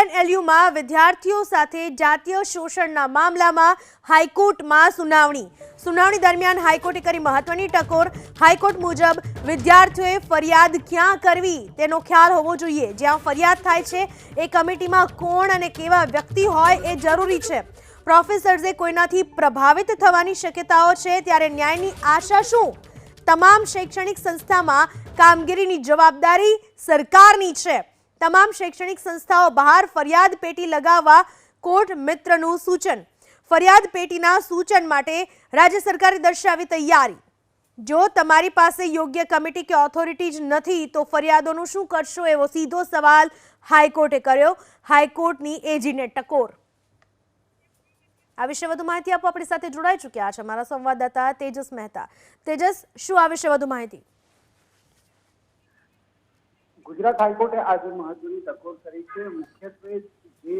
જીએનએલયુમાં વિદ્યાર્થીઓ સાથે જાતીય શોષણના મામલામાં હાઈકોર્ટમાં સુનાવણી દરમિયાન હાઈકોર્ટે કરી મહત્વની ટકોર। હાઈકોર્ટ મુજબ વિદ્યાર્થીઓએ ફરિયાદ ક્યાં કરવી તેનો ખ્યાલ હોવો જોઈએ। જ્યાં ફરિયાદ થાય છે એ કમિટીમાં કોણ અને કેવા વ્યક્તિ હોય એ જરૂરી છે। પ્રોફેસર્સે કોઈનાથી પ્રભાવિત થવાની શક્યતાઓ છે ત્યારે ન્યાયની આશા શું? તમામ શૈક્ષણિક સંસ્થામાં કામગીરીની જવાબદારી સરકારની છે। તમામ શૈક્ષણિક સંસ્થાઓ બહાર ફરિયાદ પેટી લગાવવા કોર્ટ મિત્રનું સૂચન। ફરિયાદ પેટીના સૂચન માટે રાજ્ય સરકારે દર્શાવી તૈયારી। જો તમારી પાસે યોગ્ય કમિટી કે ઓથોરિટી જ નથી તો ફરિયાદોનું શું કરશો એવો સીધો સવાલ હાઈકોર્ટે કર્યો। હાઈકોર્ટની એજીને ટકોર। આ વિશે વધુ માહિતી આપવા આપણી સાથે જોડાઈ ચૂક્યા છે અમારા સંવાદદાતા તેજસ મહેતા। તેજસ, શું આ વિશે વધુ માહિતી? ગુજરાત હાઈકોર્ટે આજે મહત્વની ટકોર કરી છે। મુખ્યત્વે જે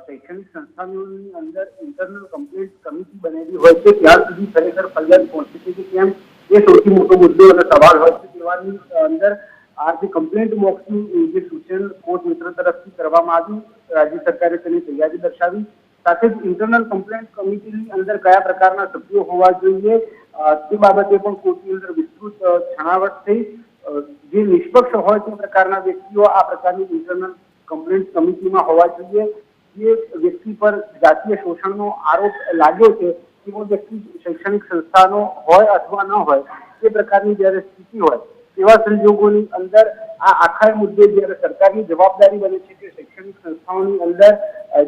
શૈક્ષણિક સંસ્થાનોની અંદર ઇન્ટરનલ કમ્પ્લેન્ટ કમિટી બનેલી હોય છે ત્યાં સુધી ખરેખર ફરિયાદ પહોંચે છે કે કેમ એ સૌથી મોટો મુદ્દો અને સવાલ હોય છે। તેવાની અંદર આ જે કમ્પ્લેન્ટ બોક્સનું જે સૂચન કોર્ટ મિત્ર તરફથી કરવામાં આવ્યું, રાજ્ય સરકારે તેની તૈયારી દર્શાવી। સાથે જ ઇન્ટરનલ કમ્પ્લેન્ટ કમિટીની અંદર કયા પ્રકારના સભ્યો હોવા જોઈએ તે બાબતે પણ કોર્ટની અંદર વિસ્તૃત છણાવટ થઈ। જે નિષ્પક્ષ હોય તે પ્રકારના વ્યક્તિઓ આ પ્રકારની ઇન્ટરનલ કમ્પ્લેન્ટ કમિટીમાં હોવા જોઈએ। જે વ્યક્તિ પર જાતીય શોષણનો આરોપ લાગ્યો છે તેવો વ્યક્તિ શૈક્ષણિક સંસ્થાનો હોય અથવા ન હોય તે પ્રકારની જ્યારે સ્થિતિ હોય તેવા સંજોગોની અંદર આ આખા મુદ્દે જ્યારે સરકારની જવાબદારી બને છે કે શૈક્ષણિક સંસ્થાઓની અંદર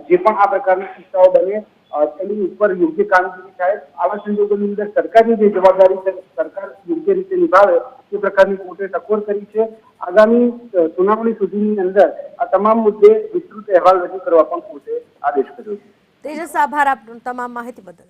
જે પણ આ પ્રકારના કિસ્સાઓ બને તેની ઉપર યોગ્ય કામગીરી થાય। આવા સંજોગોની અંદર સરકારની જે જવાબદારી છે સરકાર યોગ્ય રીતે નિભાવે તે પ્રકારની કોર્ટે ટકોર કરી છે। આગામી સુનાવણી સુધીની અંદર આ તમામ મુદ્દે વિસ્તૃત અહેવાલ રજૂ કરવા પણ કોર્ટે આદેશ કર્યો છે। તેજસ, આભાર આપનો તમામ માહિતી બદલ।